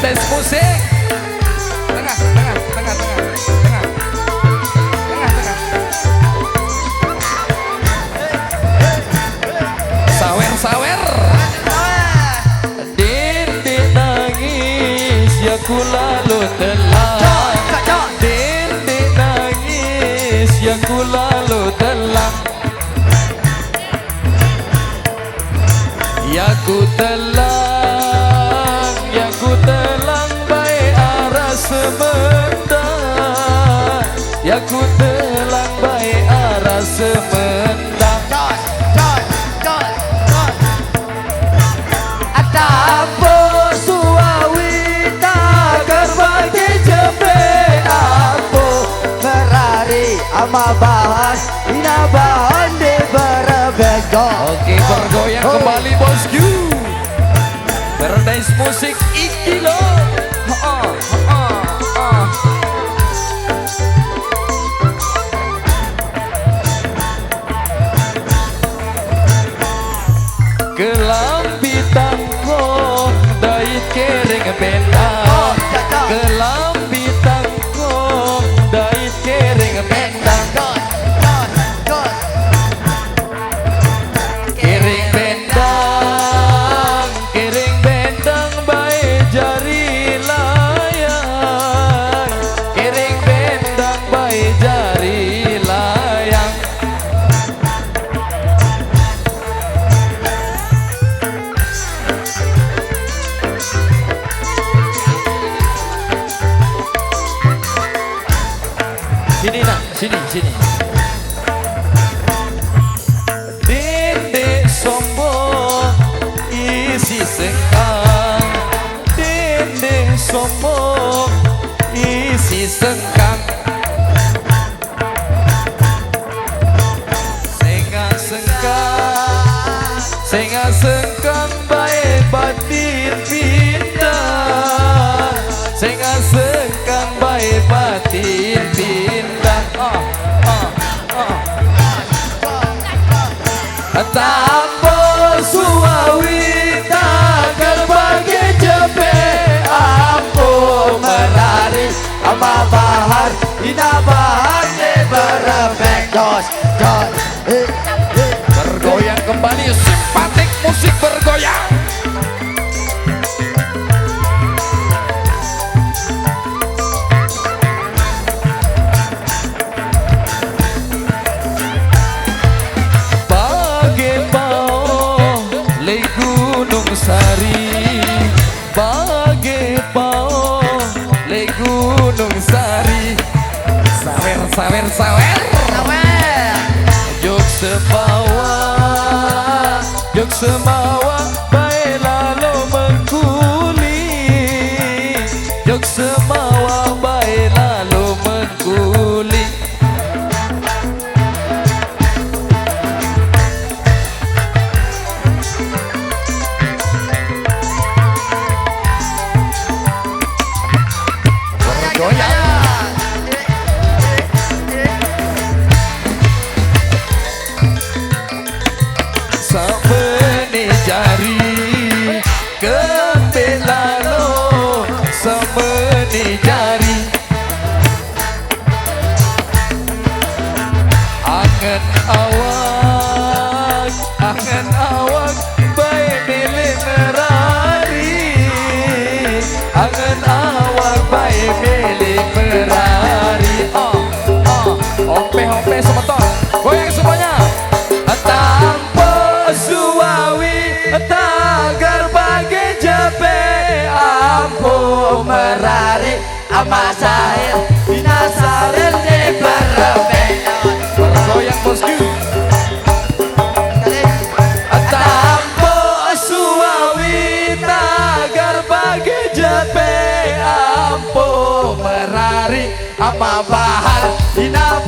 Paradise Musik. Tengah, tengah, tengah, tengah, tengah, tengah, tengah. Sawer, sawer. Dindi nangis ya ku lalu telah. Dindi nangis ya ku lalu telah. Ya ku telang, ya ku telang baik arah semendang. Ya ku telang baik arah semendang. Atapo suawi tagar bagi jepe apo Ferrari ama bahas ina bahan di berbego. Oke, bergoyang kembali bosku. Paradise Musik iki lo. Kelambi tangko dait kering bendang. Kelambi tangko dait kering bendang. Kering bendang, kering bendang bae jari layang. Kering bendang bae jari layang. Sini nak, sini, sini. Dende sombong isi sengkang. Dende sombong isi sengkang. Senga sengkang, senga sengkang baik batin pindah. Senga sengkang baik batin pindah. Tampo suawi tagar bagi jepe ampo merari Ama bahar ina bahan di berbego. bergoyang kembali simpatik musik bergoyang. Sari bage pao le Gunung Sari. Sawer, sawer, sawer. Jok semawa, jok semawa bae lalu mengkuli. Jok semawa bae lalu mengkuli. Samene jari kepelalo, samene jari angen awak bae mele merari. Angen awak bae mele merari. Ompe-ompe semeton, goyang semuanya. Tampo suawi tagar bagi jepe ampo merari ama sahil bina salil di berbego. Bergoyang bosku. Tampo suawi tagar bagi jepe ampo merari ama bahar bina